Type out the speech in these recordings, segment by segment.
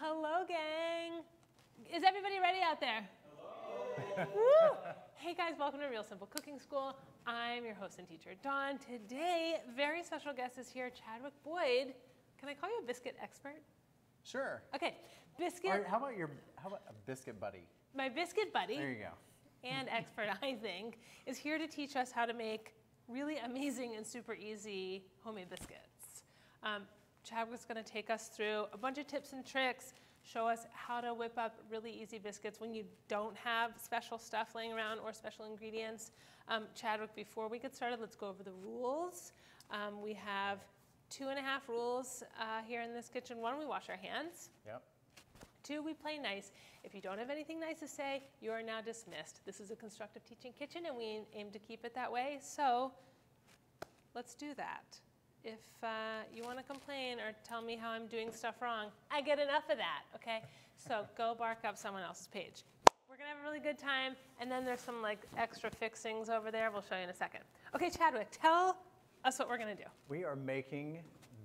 Hello, gang. Is everybody ready out there? Hello. Woo! Hey, guys, welcome to Real Simple Cooking School. I'm your host and teacher, Dawn. Today, very special guest is here, Chadwick Boyd. Can I call you a biscuit expert? Sure. Okay, biscuit. Or how about a biscuit buddy? My biscuit buddy. There you go. And expert, I think, is here to teach us how to make really amazing and super easy homemade biscuits. Chadwick's going to take us through a bunch of tips and tricks, show us how to whip up really easy biscuits when you don't have special stuff laying around or special ingredients. Chadwick, before we get started, let's go over the rules. We have 2.5 rules here in this kitchen. 1, we wash our hands. Yep. 2, we play nice. If you don't have anything nice to say, you are now dismissed. This is a constructive teaching kitchen, and we aim to keep it that way. So let's do that. If you want to complain or tell me how I'm doing stuff wrong, I get enough of that, okay? So go bark up someone else's page. We're going to have a really good time, and then there's some like extra fixings over there. We'll show you in a second. Okay, Chadwick, tell us what we're going to do. We are making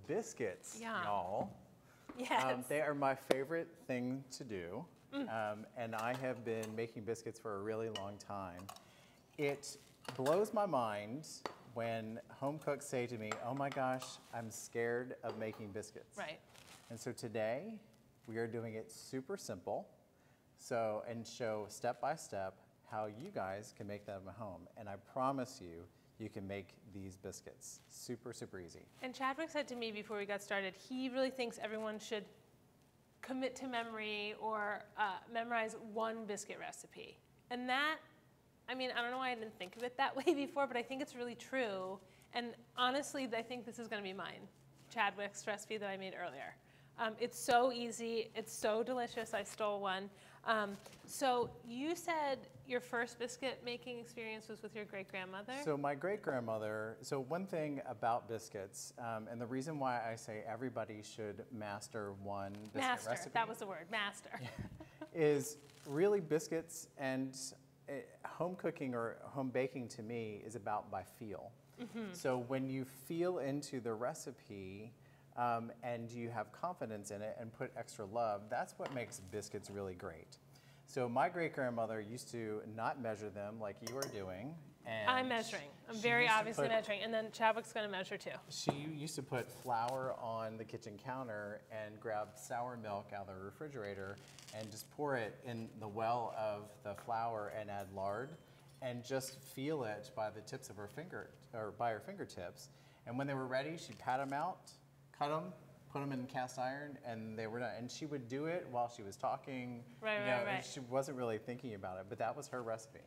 biscuits, Yum. y'all. Yes. They are my favorite thing to do, and I have been making biscuits for a really long time. It blows my mind when home cooks say to me, oh my gosh, I'm scared of making biscuits. Right. And so today, we are doing it super simple, and show step by step how you guys can make them at home. And I promise you, you can make these biscuits. Super, super easy. And Chadwick said to me before we got started, he really thinks everyone should commit to memory or memorize one biscuit recipe. And that, I mean, I don't know why I didn't think of it that way before, but I think it's really true. And honestly, I think this is going to be mine, Chadwick's recipe that I made earlier. It's so easy. It's so delicious. I stole one. So you said your first biscuit making experience was with your great-grandmother? So my great-grandmother, so one thing about biscuits, and the reason why I say everybody should master one biscuit recipe. That was the word, master. Is really biscuits and home cooking or home baking to me is about by feel. Mm-hmm. So when you feel into the recipe, and you have confidence in it and put extra love, that's what makes biscuits really great. So my great-grandmother used to not measure them like you are doing. And I'm measuring. I'm very obviously measuring. And then Chadwick's going to measure too. She used to put flour on the kitchen counter and grab sour milk out of the refrigerator and just pour it in the well of the flour and add lard and just feel it by the tips of her finger, or by her fingertips. And when they were ready, she'd pat them out, cut them, put them in cast iron, and they were done. And she would do it while she was talking. Right. She wasn't really thinking about it, but that was her recipe.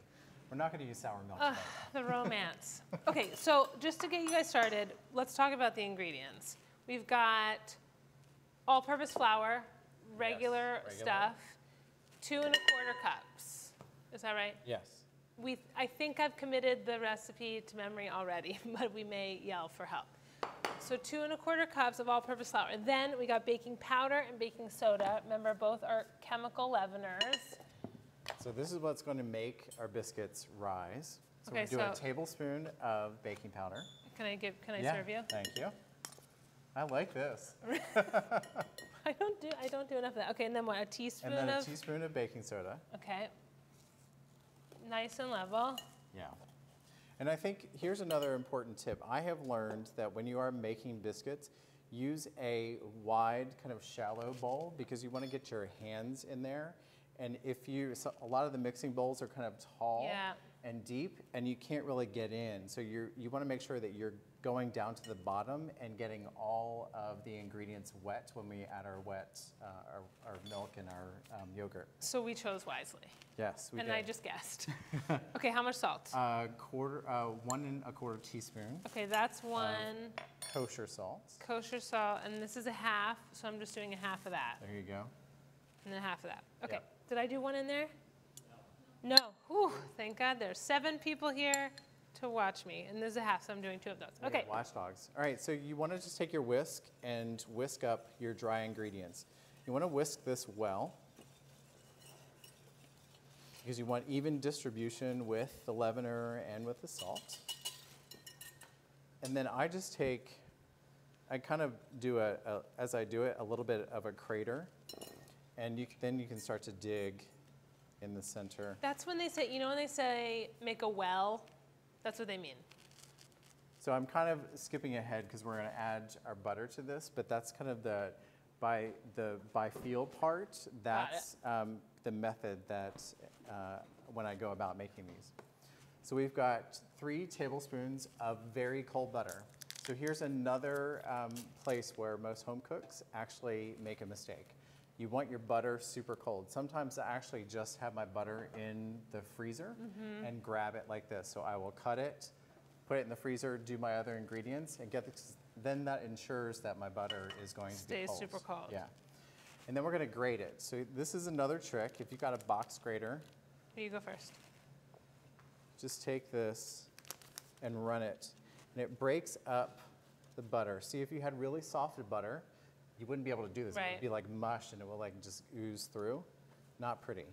We're not going to use sour milk today. The romance. Okay, so just to get you guys started, let's talk about the ingredients. We've got all-purpose flour, regular stuff, 2 1/4 cups. Is that right? Yes. I think I've committed the recipe to memory already, but we may yell for help. So 2 1/4 cups of all-purpose flour. Then we got baking powder and baking soda. Remember, both are chemical leaveners. So this is what's going to make our biscuits rise. So okay, we're doing a tablespoon of baking powder. Can I serve you? Thank you. I like this. I don't do enough of that. Okay, and then what? A teaspoon of? And then a teaspoon of baking soda. Okay. Nice and level. Yeah. And I think here's another important tip. I have learned that when you are making biscuits, use a wide, kind of shallow bowl because you want to get your hands in there. And a lot of the mixing bowls are kind of tall and deep, and you can't really get in. So you want to make sure that you're going down to the bottom and getting all of the ingredients wet when we add our our milk and our yogurt. So we chose wisely. Yes, we did. And I just guessed. Okay, how much salt? 1 1/4 teaspoon. Okay, that's 1. Kosher salt. Kosher salt, and this is a half, so I'm just doing a half of that. There you go. And then half of that. Okay, Yep. Did I do 1 in there? No. Whew, thank God there's 7 people here to watch me, and there's a half, so I'm doing 2 of those. Okay. Watchdogs. All right, so you want to just take your whisk and whisk up your dry ingredients. You want to whisk this well because you want even distribution with the leavener and with the salt. And then I kind of do as I do it, a little bit of a crater. And then you can start to dig in the center. That's when they say, you know when they say make a well? That's what they mean. So I'm kind of skipping ahead because we're going to add our butter to this, but that's kind of the by feel part. That's the method that when I go about making these. So we've got 3 tablespoons of very cold butter. So here's another place where most home cooks actually make a mistake. You want your butter super cold. Sometimes I actually just have my butter in the freezer and grab it like this. So I will cut it, put it in the freezer, do my other ingredients, and then that ensures that my butter is going to be cold. Stays super cold. Yeah. And then we're going to grate it. So this is another trick. If you've got a box grater, Here, you go first. just take this and run it. And it breaks up the butter. See, if you had really soft butter, you wouldn't be able to do this. It Right. would be like mush and it will like just ooze through. Not pretty.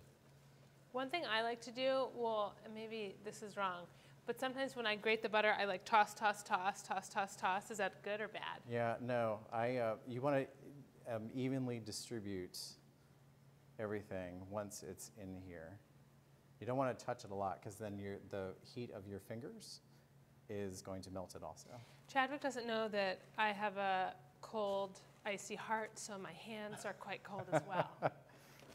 One thing I like to do, well, and maybe this is wrong, but sometimes when I grate the butter, I like toss, toss, toss, toss, toss, toss. Is that good or bad? Yeah, no. You want to evenly distribute everything once it's in here. You don't want to touch it a lot because then the heat of your fingers is going to melt it also. Chadwick doesn't know that I have a cold, icy heart, so my hands are quite cold as well.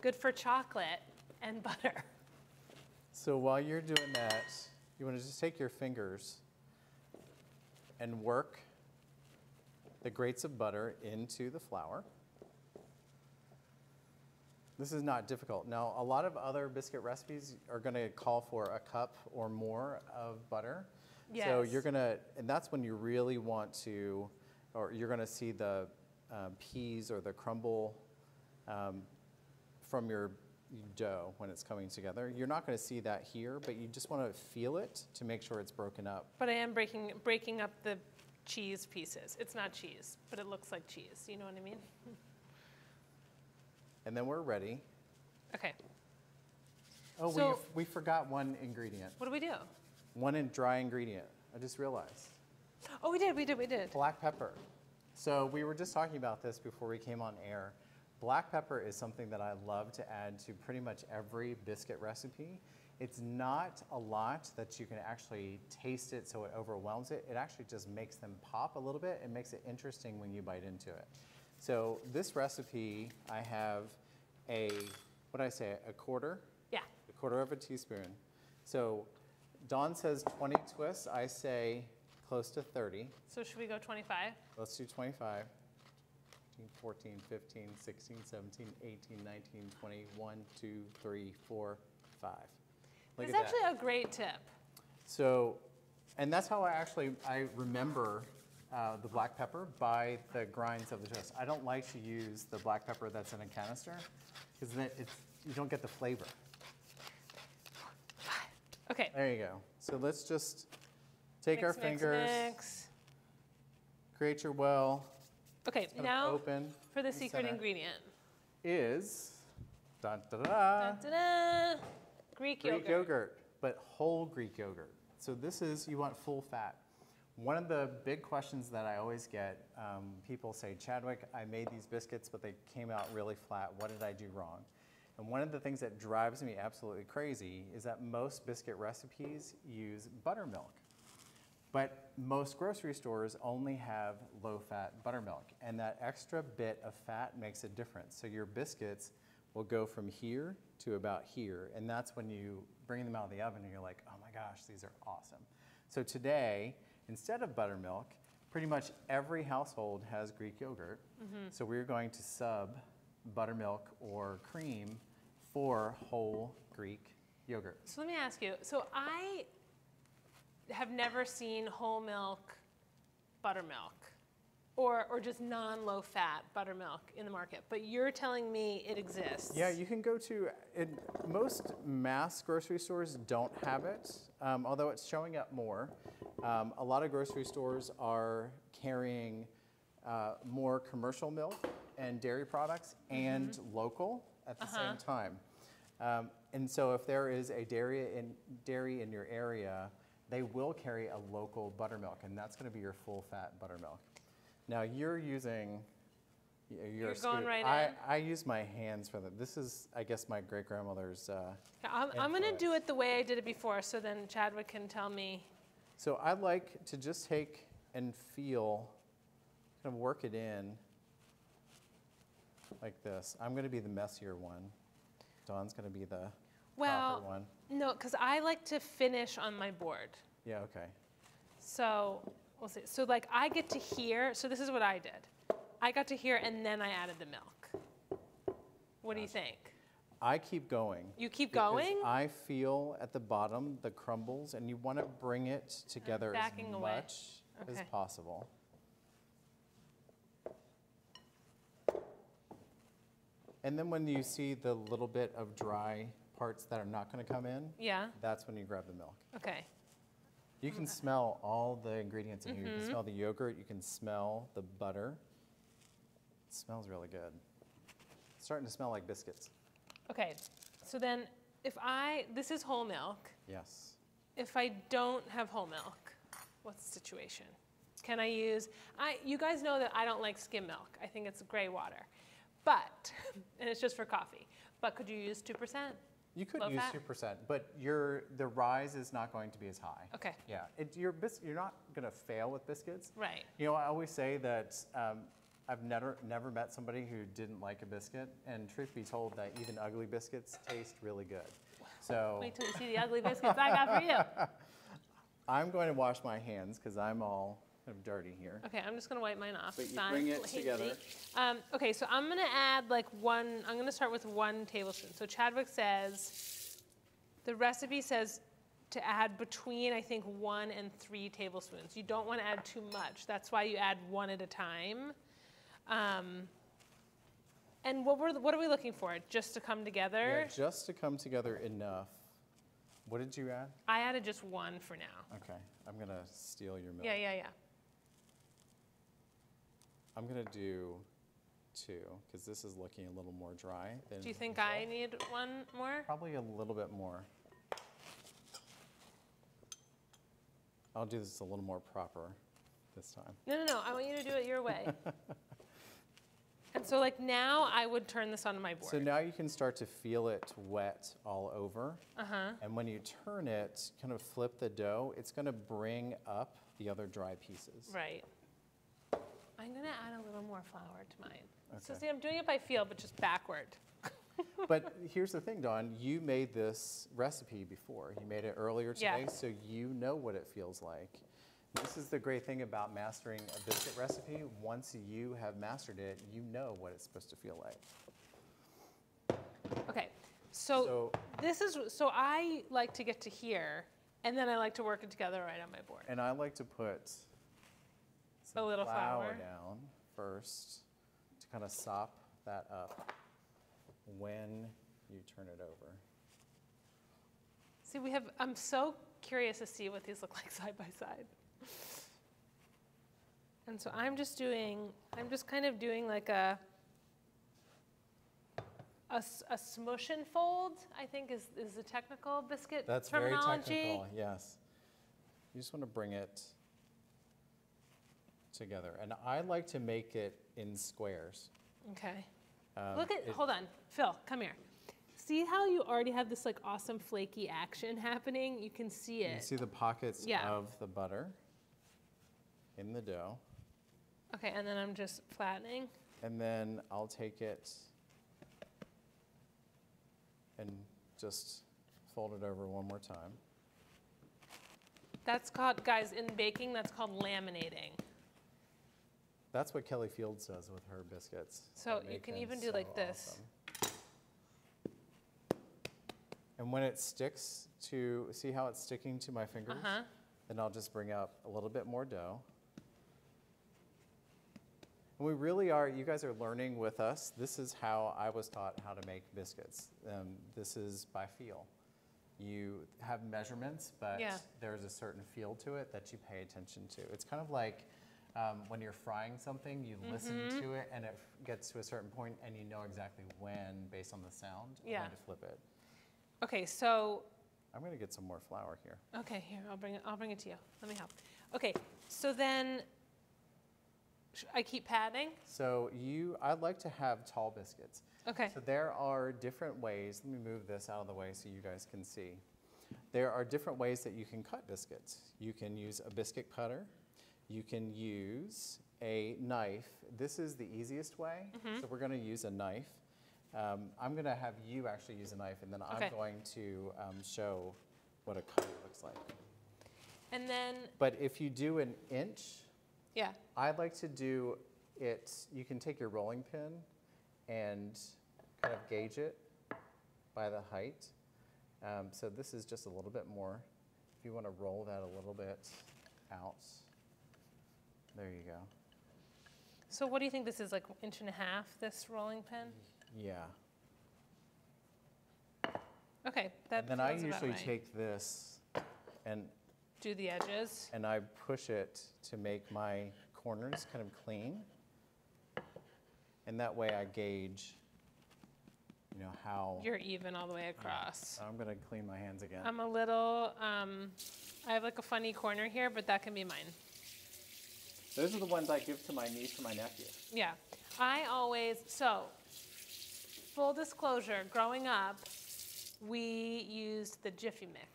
Good for chocolate and butter. So while you're doing that, you want to just take your fingers and work the grates of butter into the flour. This is not difficult. Now, a lot of other biscuit recipes are going to call for a cup or more of butter. Yes. So you're going to, and that's when you really want to, or you're going to see the peas or the crumble from your dough when it's coming together. You're not going to see that here, but you just want to feel it to make sure it's broken up. But I am breaking up the cheese pieces. It's not cheese, but it looks like cheese. You know what I mean? And then we're ready. Okay. Oh, So- we forgot one ingredient. What do we do? One dry ingredient. I just realized. Oh, we did. Black pepper. So we were just talking about this before we came on air. Black pepper is something that I love to add to pretty much every biscuit recipe. It's not a lot that you can actually taste it so it overwhelms it. It actually just makes them pop a little bit and makes it interesting when you bite into it. So this recipe, I have a quarter? Yeah. A quarter of a teaspoon. So Dawn says 20 twists. I say close to 30. So should we go 25? Let's do 25. 14, 15, 16, 17, 18, 19, 20, 1, 2, 3, 4, 5. Look It's at actually that. a great tip. So, and that's how I remember the black pepper by the grinds of the toast. I don't like to use the black pepper that's in a canister because then you don't get the flavor. Okay. There you go. So let's just take our fingers, Mix. create your well. Okay, Kind of now open for the in secret center. ingredient. Is dun, da, da, Dun, dun, dun. Greek Greek yogurt. yogurt, but whole Greek yogurt. So this is, you want full fat. One of the big questions that I always get, people say, Chadwick, I made these biscuits, but they came out really flat. What did I do wrong? And one of the things that drives me absolutely crazy is that most biscuit recipes use buttermilk. But most grocery stores only have low-fat buttermilk, and that extra bit of fat makes a difference. So your biscuits will go from here to about here, and that's when you bring them out of the oven and you're like, oh my gosh, these are awesome. So today, instead of buttermilk, pretty much every household has Greek yogurt. So we're going to sub buttermilk or cream for whole Greek yogurt. So let me ask you. So I have never seen whole milk buttermilk or just non-low-fat buttermilk in the market, but you're telling me it exists. Yeah, you can go to, most mass grocery stores don't have it, although it's showing up more. A lot of grocery stores are carrying more commercial milk and dairy products and local at the same time. And so if there is a dairy in your area, they will carry a local buttermilk, and that's going to be your full-fat buttermilk. Now you're using You're going right in? I use my hands for that. This is, I guess, my great-grandmother's I'm going to do influence. it the way I did it before, so then Chadwick can tell me. So I like to just take and feel, kind of work it in like this. I'm going to be the messier one. Dawn's going to be the proper one. No, because I like to finish on my board. Yeah, okay. So we'll see. So like I get to here. So this is what I did. I got to here, and then I added the milk. What do you think? I keep going. You keep because going? I feel at the bottom the crumbles, and you want to bring it together as away. much as Okay. possible. And then when you see the little bit of dry parts that are not going to come in, Yeah. that's when you grab the milk. Okay. You can smell all the ingredients in here. You can smell the yogurt. You can smell the butter. It smells really good. It's starting to smell like biscuits. Okay. So then, this is whole milk. Yes. If I don't have whole milk, what's the situation? Can I use? You guys know that I don't like skim milk. I think it's gray water, but and it's just for coffee. But could you use 2%? You could Low use fat? 2%, but the rise is not going to be as high. Okay. Yeah, you're not going to fail with biscuits. Right. You know, I always say that I've never met somebody who didn't like a biscuit, and truth be told, that even ugly biscuits taste really good. So Wait till you see the ugly biscuits I got for you. I'm going to wash my hands because I'm all kind of dirty here. Okay, I'm just gonna wipe mine off. But you Fine, bring it lazy. together. Okay, so I'm gonna add I'm gonna start with 1 tablespoon. So Chadwick says, the recipe says to add between, I think, 1 and 3 tablespoons. You don't wanna add too much. That's why you add 1 at a time. And what are we looking for? Just to come together? Yeah, just to come together enough. What did you add? I added just 1 for now. Okay, I'm going to steal your milk. Yeah. I'm going to do 2 because this is looking a little more dry than Do you think usual. I need 1 more? Probably a little bit more. I'll do this a little more proper this time. No. I want you to do it your way. And so now I would turn this onto my board. So now you can start to feel it wet all over. And when you turn it, kind of flip the dough, it's going to bring up the other dry pieces. Right. I'm going to add a little more flour to mine. So Okay. see, I'm doing it by feel, but just backward. But here's the thing, Dawn, you made this recipe before. You made it earlier today, Yeah. so you know what it feels like. This is the great thing about mastering a biscuit recipe. Once you have mastered it, you know what it's supposed to feel like. Okay. So I like to get to here, and then I like to work it together right on my board. And I like to put some A little flour. down first to kind of sop that up when you turn it over. See, I'm so curious to see what these look like side by side. And so I'm just kind of doing like a smush and fold, I think is the technical biscuit That's very terminology. technical, yes. You just want to bring it together. And I like to make it in squares. Okay. Um, Hold on, Phil, come here. See how you already have this awesome flaky action happening? You can see it. You see the pockets Yeah. of the butter in the dough. Okay, and then I'm just flattening. And then I'll take it and just fold it over one more time. That's called, guys, in baking, that's called laminating. That's what Kelly Fields does with her biscuits. So They you make can them even do so like this. awesome. And when it sticks to, see how it's sticking to my fingers? Then I'll just bring up a little bit more dough. And we really are, you guys are learning with us. This is how I was taught how to make biscuits. This is by feel. You have measurements, but Yeah. there's a certain feel to it that you pay attention to. It's kind of like when you're frying something, you listen to it and it gets to a certain point and you know exactly when, based on the sound, Yeah. when to flip it. Okay, so, I'm gonna get some more flour here. okay, here, I'll bring it to you. Let me help. Okay, so then I keep patting? So I'd like to have tall biscuits. Okay. So there are different ways. Let me move this out of the way so you guys can see. There are different ways that you can cut biscuits. You can use a biscuit cutter. You can use a knife. This is the easiest way. So we're going to use a knife. I'm going to have you actually use a knife, and then I'm going to show what a cutter looks like. And then, But if you do an inch, yeah. I'd like to do it, you can take your rolling pin and kind of gauge it by the height. So this is just a little bit more. If you want to roll that a little bit out, there you go. So what do you think this is, like 1.5 inches, this rolling pin? Yeah. Okay, that And then I feels about usually right. take this and Do the edges. I push it to make my corners kind of clean. And that way I gauge, you know, how. You're even all the way across. I'm going to clean my hands again. I'm a little, I have like a funny corner here, but that can be mine. Those are the ones I give to my niece or my nephew. Yeah, I always, so, full disclosure, growing up, we used the Jiffy Mix.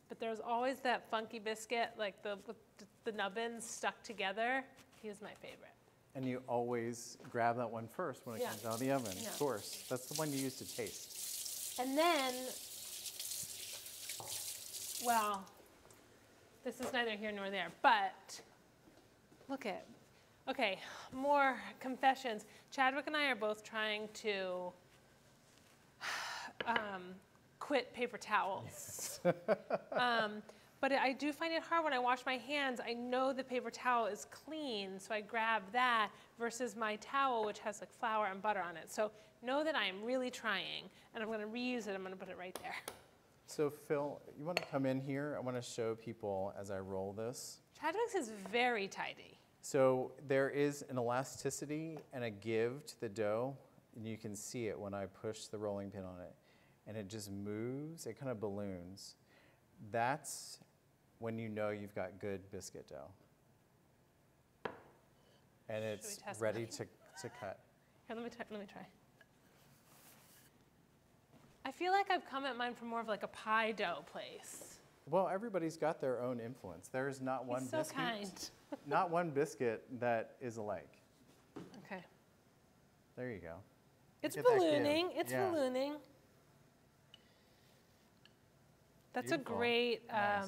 But there was always that funky biscuit, like with the nubbins stuck together. He was my favorite. And you always grab that one first when it comes out of the oven, Yeah. of course. That's the one you use to taste. And then, well, this is neither here nor there, but look at, okay, more confessions. Chadwick and I are both trying to quit paper towels. But I do find it hard when I wash my hands. I know the paper towel is clean, so I grab that versus my towel, which has like flour and butter on it. So know that I am really trying, and I'm going to reuse it. I'm going to put it right there. So Phil, you want to come in here? I want to show people as I roll this. Chadwick's is very tidy. So there is an elasticity and a give to the dough, and you can see it when I push the rolling pin on it. And it just moves, it kind of balloons. That's when you know you've got good biscuit dough. And it's ready to cut. Here, let me try. I feel like I've come at mine from more of like a pie dough place. Well, everybody's got their own influence. There's not one He's so biscuit. kind. Not one biscuit that is alike. Okay. There you go. It's Look at that ballooning. give. It's Yeah. ballooning. That's Beautiful. a great. Nice.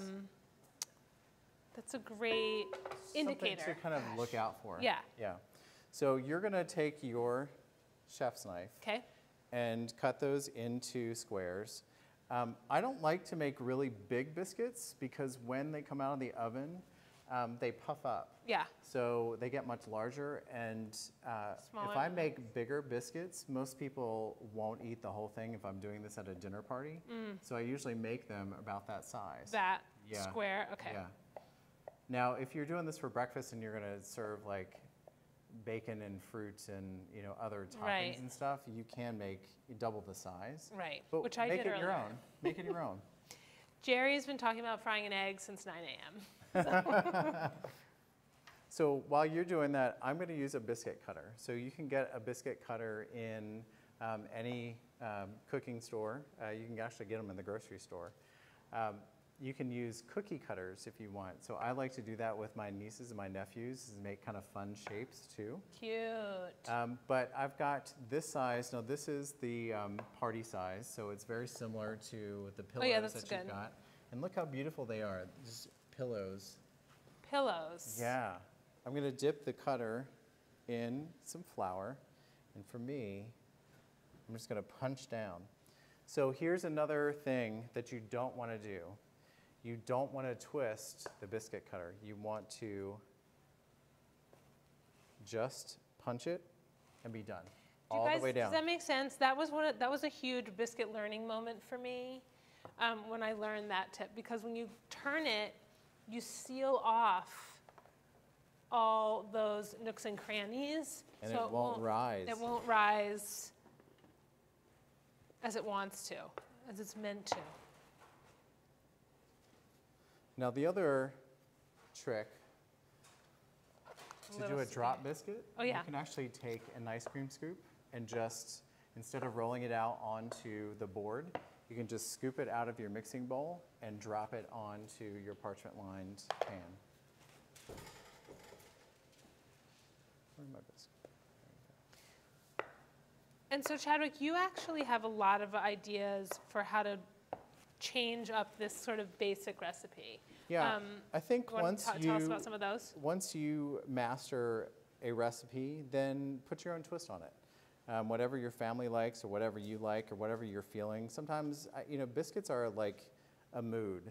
That's a great indicator. Something to kind of look out for. Yeah. Yeah. So you're going to take your chef's knife Okay. and cut those into squares. I don't like to make really big biscuits because when they come out of the oven, they puff up. Yeah. So they get much larger, and Smaller if I than make bigger biscuits, most people won't eat the whole thing if I'm doing this at a dinner party. So I usually make them about that size. That Yeah. square. Okay. Yeah. Now, if you're doing this for breakfast and you're going to serve like bacon and fruits and other toppings Right. and stuff, you can make double the size. Right. But Which I make did it your earlier. own. Make it your own. Jerry's been talking about frying an egg since 9 a.m. So while you're doing that, I'm going to use a biscuit cutter. So you can get a biscuit cutter in any cooking store. You can actually get them in the grocery store. You can use cookie cutters if you want. So I like to do that with my nieces and my nephews, is make kind of fun shapes too. Cute. But I've got this size. Now this is the party size, so it's very similar to the pillows yeah, that's that good. you've got. And look how beautiful they are, just pillows. Pillows. Yeah. I'm going to dip the cutter in some flour, and for me, I'm just going to punch down. So here's another thing that you don't want to do. You don't want to twist the biscuit cutter. You want to just punch it and be done, all the way down. Does that make sense? That was a huge biscuit learning moment for me when I learned that tip, because when you turn it, you seal off all those nooks and crannies. And so it won't rise. It won't rise as it wants to, as it's meant to. Now the other trick To do a drop biscuit, Oh, yeah. you can actually take an ice cream scoop and just, instead of rolling it out onto the board, you can just scoop it out of your mixing bowl and drop it onto your parchment-lined pan. Where's my biscuit? And so Chadwick, you actually have a lot of ideas for how to change up this sort of basic recipe. Yeah, I think Tell us about some of those? once you master a recipe, then put your own twist on it. Whatever your family likes or whatever you like or whatever you're feeling. Sometimes, biscuits are like a mood.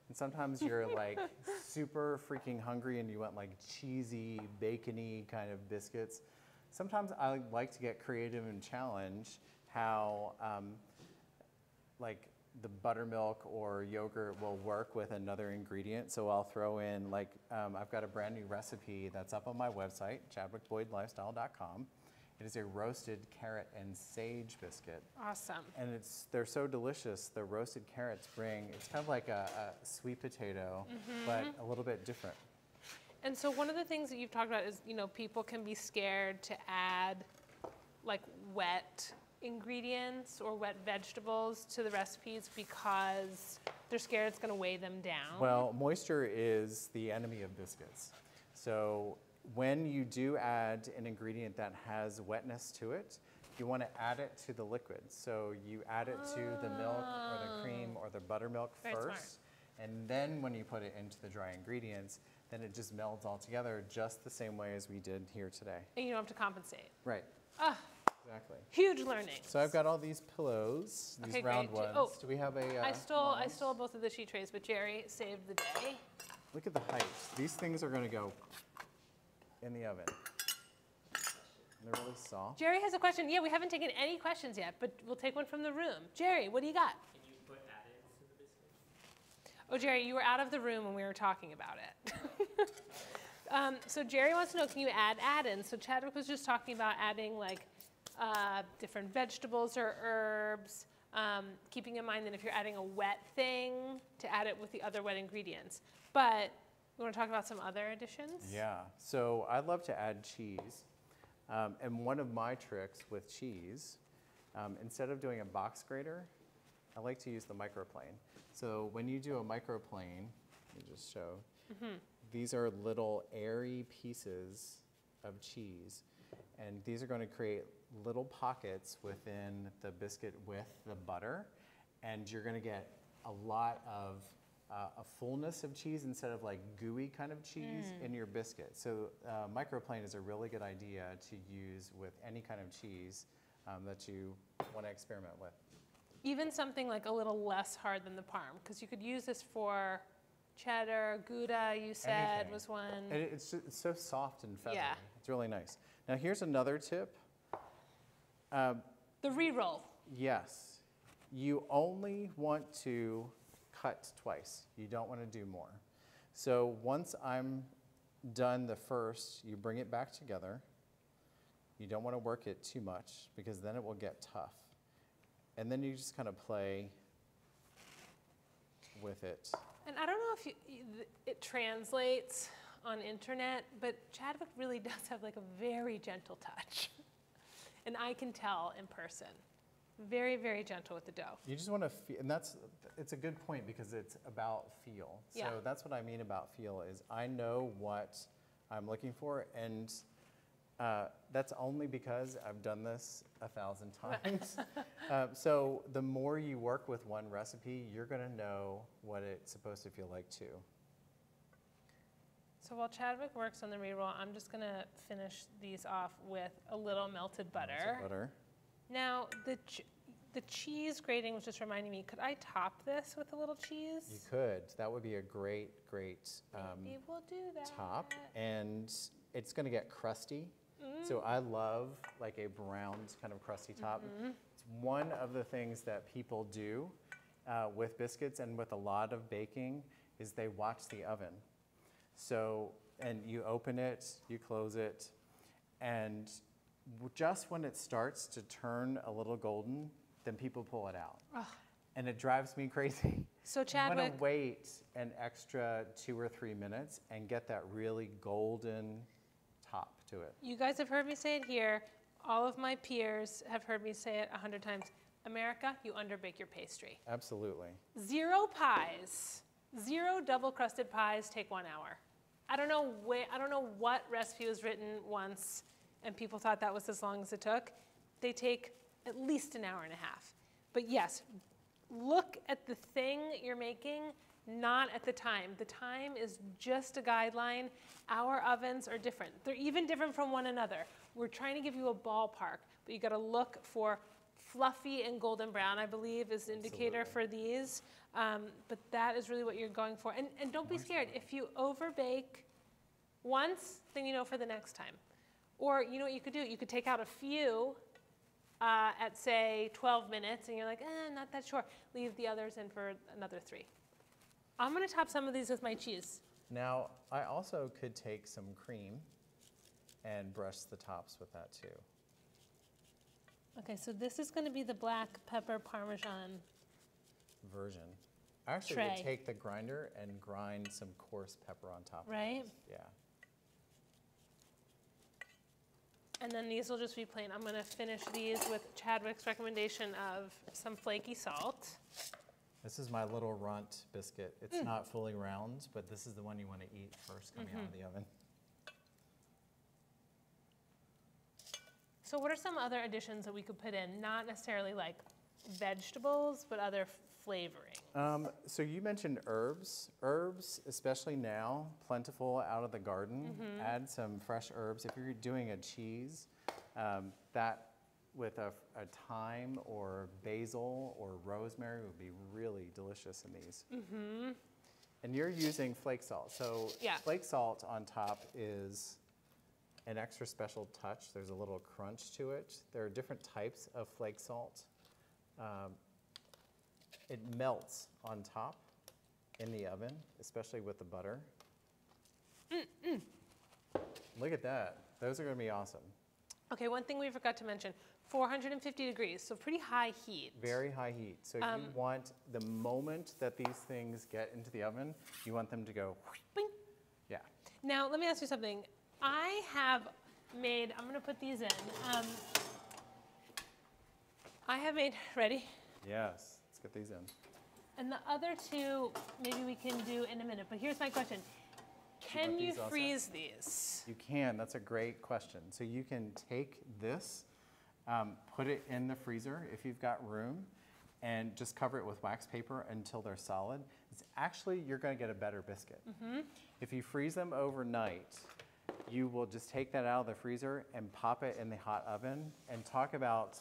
And sometimes you're like super freaking hungry and you want like cheesy, bacony kind of biscuits. Sometimes I like to get creative and challenge how like the buttermilk or yogurt will work with another ingredient. So I'll throw in like, I've got a brand new recipe that's up on my website, chadwickboydlifestyle.com. It is a roasted carrot and sage biscuit. Awesome. And they're so delicious. The roasted carrots it's kind of like a sweet potato, but a little bit different. And so one of the things that you've talked about is, people can be scared to add like wet ingredients or wet vegetables to the recipes because they're scared it's going to weigh them down. Well, moisture is the enemy of biscuits. So when you do add an ingredient that has wetness to it, you want to add it to the liquid. So you add it to the milk or the cream or the buttermilk Very first. smart. And then when you put it into the dry ingredients, then it just melds all together just the same way as we did here today. And you don't have to compensate. Right. Ah, Exactly. huge learning. So I've got all these pillows, these Okay, round great. ones. Oh, Do we have a I stole wand? both of the sheet trays, but Jerry saved the day. Look at the height. These things are going to go in the oven. They're really soft. Jerry has a question. Yeah, we haven't taken any questions yet, but we'll take one from the room. Jerry, what do you got? Can you put add-ins to the biscuit? Oh, Jerry, you were out of the room when we were talking about it. So Jerry wants to know, can you add add-ins? So Chadwick was just talking about adding like different vegetables or herbs, keeping in mind that if you're adding a wet thing, to add it with the other wet ingredients. But you want to talk about some other additions? Yeah. So I love to add cheese. And one of my tricks with cheese, instead of doing a box grater, I like to use the microplane. So when you do a microplane, let me just show. These are little airy pieces of cheese. And these are going to create little pockets within the biscuit with the butter. And you're going to get a lot of a fullness of cheese instead of like gooey kind of cheese in your biscuit. So microplane is a really good idea to use with any kind of cheese that you want to experiment with. Even something like a little less hard than the Parm, because you could use this for cheddar, Gouda, you said Anything. was one. And it's so soft and feathery. Yeah. It's really nice. Now here's another tip. The re-roll. Yes, you only want to cut twice. You don't want to do more. So once I'm done the first, you bring it back together. You don't want to work it too much because then it will get tough. And then you just kind of play with it. And I don't know if it translates on internet, but Chadwick really does have like a very gentle touch. And I can tell in person. Very, very gentle with the dough. You just want to feel, and it's a good point because it's about feel. Yeah. So that's what I mean about feel is I know what I'm looking for, and that's only because I've done this 1,000 times. So the more you work with one recipe, you're going to know what it's supposed to feel like too. So while Chadwick works on the re-roll, I'm just going to finish these off with a little melted butter. Melted butter. Now, the cheese grating was just reminding me, could I top this with a little cheese? You could. That would be a great Maybe we'll do that. top, and it's going to get crusty. So I love like a browned kind of crusty top. It's one of the things that people do with biscuits and with a lot of baking is they watch the oven. So, and you open it, you close it, and just when it starts to turn a little golden, then people pull it out. Ugh. And it drives me crazy. So You want Chadwick, to wait an extra 2 or 3 minutes and get that really golden top. to it. You guys have heard me say it here. All of my peers have heard me say it 100 times. America, you underbake your pastry. Absolutely. 0 pies, 0 double-crusted pies take 1 hour. I don't know what recipe was written once and people thought that was as long as it took. They take at least an hour and a half. But yes, look at the thing you're making, not at the time. The time is just a guideline. Our ovens are different. They're even different from one another. We're trying to give you a ballpark, but you gotta look for fluffy and golden brown, I believe, is the indicator for these. But that is really what you're going for. And don't be scared. If you overbake once, then you know for the next time. Or you know what you could do? You could take out a few at, say, 12 minutes, and you're like, not that sure. Leave the others in for another 3. I'm gonna top some of these with my cheese. Now, I also could take some cream and brush the tops with that too. Okay, so this is gonna be the black pepper Parmesan. Version. I actually Tray. would take the grinder and grind some coarse pepper on top Right? of this. Yeah. And then these will just be plain. I'm gonna finish these with Chadwick's recommendation of some flaky salt. This is my little runt biscuit. It's not fully round, but this is the one you want to eat first coming out of the oven. So what are some other additions that we could put in? Not necessarily like vegetables, but other flavoring. So you mentioned herbs. Herbs, especially now, plentiful out of the garden. Add some fresh herbs. If you're doing a cheese, that with a thyme or basil or rosemary would be really delicious in these. And you're using flake salt. So Yeah. flake salt on top is an extra special touch. There's a little crunch to it. There are different types of flake salt. It melts on top in the oven, especially with the butter. Look at that. Those are going to be awesome. Okay, one thing we forgot to mention, 450 degrees, so pretty high heat. Very high heat. So you want the moment that these things get into the oven, you want them to go, Bing. yeah. Now, let me ask you something. I have made, I'm gonna put these in. I have made, ready? Yes, let's get these in. And the other two, maybe we can do in a minute, but here's my question. Can want you these also? freeze these? You can, that's a great question. So you can take this, put it in the freezer if you've got room, and just cover it with wax paper until they're solid. It's actually, you're gonna get a better biscuit. If you freeze them overnight, you will just take that out of the freezer and pop it in the hot oven, and talk about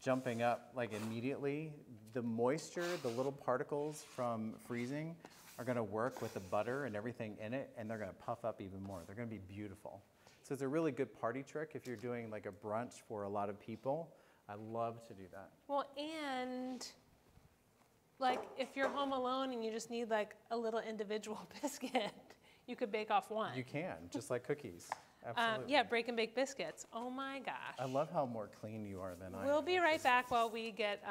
jumping up like immediately. The moisture, the little particles from freezing are gonna work with the butter and everything in it, and they're gonna puff up even more. They're gonna be beautiful. So it's a really good party trick if you're doing like a brunch for a lot of people. I love to do that. Well, and like if you're home alone and you just need like a little individual biscuit, you could bake off one. You can, just like cookies. Absolutely. Yeah, break and bake biscuits. Oh my gosh. I love how more clean you are than I am. We'll be right back while we get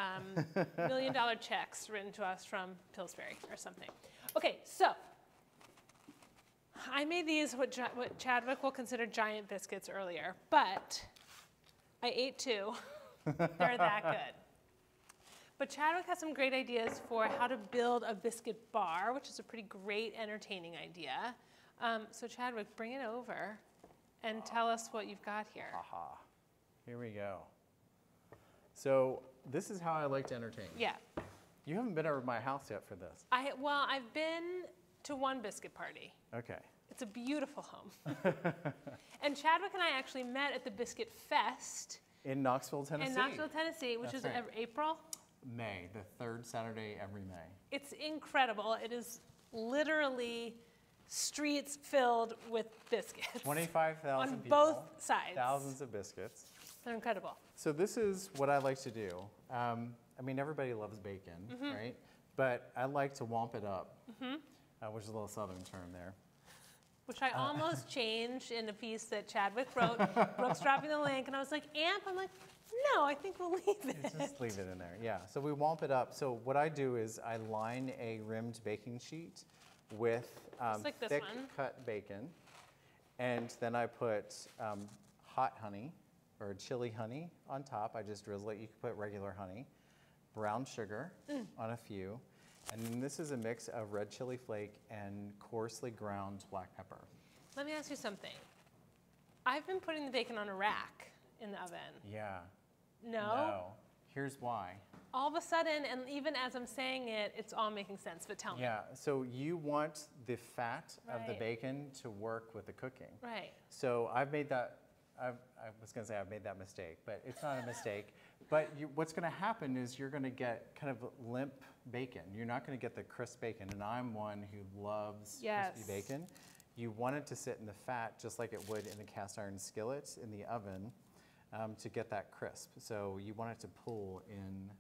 $1 million checks written to us from Pillsbury or something. Okay, so I made these, what Chadwick will consider giant biscuits earlier, but I ate 2. They're that good. But Chadwick has some great ideas for how to build a biscuit bar, which is a pretty great, entertaining idea. So Chadwick, bring it over and tell us what you've got here. Aha. Here we go. So this is how I like to entertain. Yeah. You haven't been over to my house yet for this. Well, I've been to one biscuit party. Okay. It's a beautiful home. And Chadwick and I actually met at the Biscuit Fest In Knoxville, Tennessee. in Knoxville, Tennessee, which That's is right. April. May, the third Saturday every May. It's incredible. It is literally streets filled with biscuits 25,000 on people. both sides. Thousands of biscuits. They're incredible. So this is what I like to do. I mean, everybody loves bacon, right? But I like to womp it up, which is a little southern term there. Which I almost changed in a piece that Chadwick wrote. Brooke's dropping the link, and I was like, Amp? I'm like, no, I think we'll leave it. Just leave it in there, yeah. So we womp it up. So what I do is I line a rimmed baking sheet with like this thick one. cut bacon. And then I put hot honey or chili honey on top. I just drizzle it. You can put regular honey, brown sugar on a few. And then this is a mix of red chili flake and coarsely ground black pepper. Let me ask you something. I've been putting the bacon on a rack in the oven. Yeah. No? Here's why. All of a sudden, and even as I'm saying it, it's all making sense, but tell me. Yeah, so you want the fat of the Right. bacon to work with the cooking. Right. So I've made that, I was gonna say I've made that mistake, but it's not a mistake. But what's gonna happen is you're gonna get kind of limp bacon. You're not gonna get the crisp bacon, and I'm one who loves Yes. crispy bacon. You want it to sit in the fat just like it would in a cast iron skillet in the oven to get that crisp. So you want it to pull in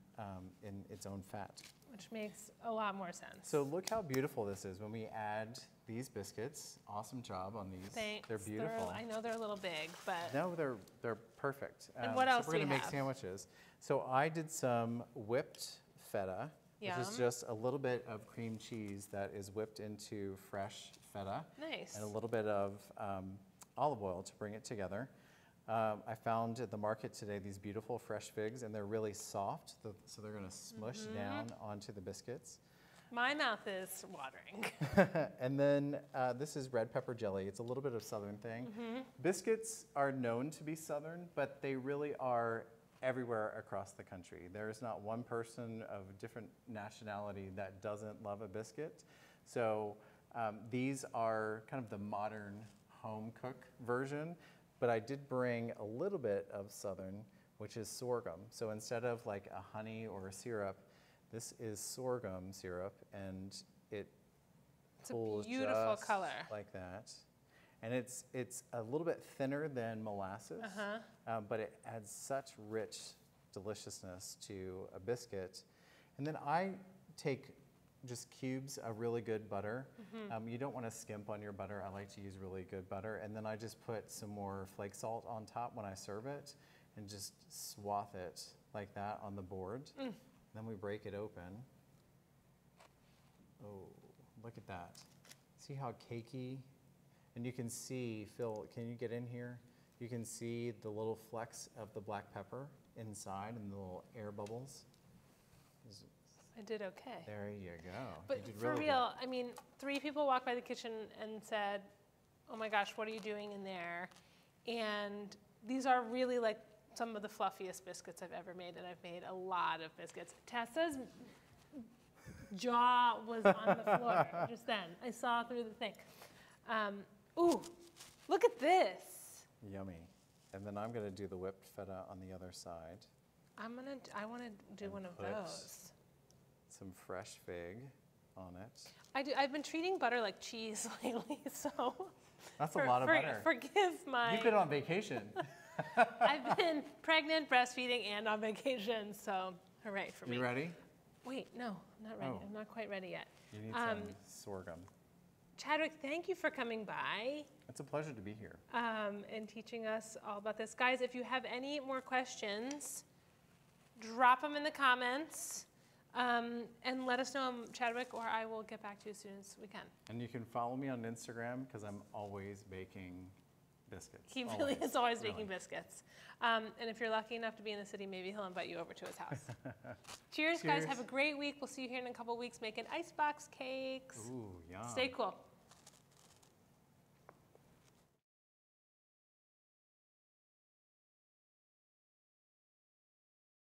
its own fat. Which makes a lot more sense. So look how beautiful this is when we add these biscuits. Awesome job on these. Thanks. They're beautiful. I know they're a little big, but No, they're perfect. And what else so do we're we gonna make have? sandwiches. So I did some whipped feta, which is Yum. just a little bit of cream cheese that is whipped into fresh feta. nice. And a little bit of olive oil to bring it together. I found at the market today these beautiful fresh figs, and they're really soft, so they're going to smush down onto the biscuits. My mouth is watering. And then this is red pepper jelly. It's a little bit of Southern thing. Biscuits are known to be Southern, but they really are everywhere across the country. There is not one person of different nationality that doesn't love a biscuit. So these are kind of the modern home cook version, but I did bring a little bit of Southern, which is sorghum. So instead of like a honey or a syrup, this is sorghum syrup, and it It's a pulls beautiful just color. like that. And it's a little bit thinner than molasses, but it adds such rich deliciousness to a biscuit. And then I take just cubes of really good butter. You don't want to skimp on your butter. I like to use really good butter. And then I just put some more flake salt on top when I serve it and just swath it like that on the board. Then we break it open. Oh, look at that. See how cakey? And you can see, Phil, can you get in here? You can see the little flecks of the black pepper inside and the little air bubbles. I did okay. There you go. But you did for really real, I mean, 3 people walked by the kitchen and said, oh my gosh, what are you doing in there? And these are really like some of the fluffiest biscuits I've ever made, and I've made a lot of biscuits. Tessa's jaw was on the floor just then. I saw through the thing. Ooh, look at this. good. Yummy. And then I'm going to do the whipped feta on the other side. I want to do And one of put those. Some fresh fig on it. I've been treating butter like cheese lately, so. That's a lot of butter. Forgive my. You've been on vacation. I've been pregnant, breastfeeding, and on vacation, so hooray for me. You ready? Wait, no, I'm not ready. Oh. I'm not quite ready yet. You need some sorghum. Chadwick, thank you for coming by It's a pleasure to be here. and teaching us all about this. Guys, if you have any more questions, drop them in the comments and let us know. Chadwick or I will get back to you as soon as we can. And you can follow me on Instagram because I'm always baking biscuits. He really is always really. baking biscuits. And if you're lucky enough to be in the city, maybe he'll invite you over to his house. Cheers, guys. Cheers. Have a great week. We'll see you here in a couple weeks making icebox cakes. Ooh, yum. Stay cool.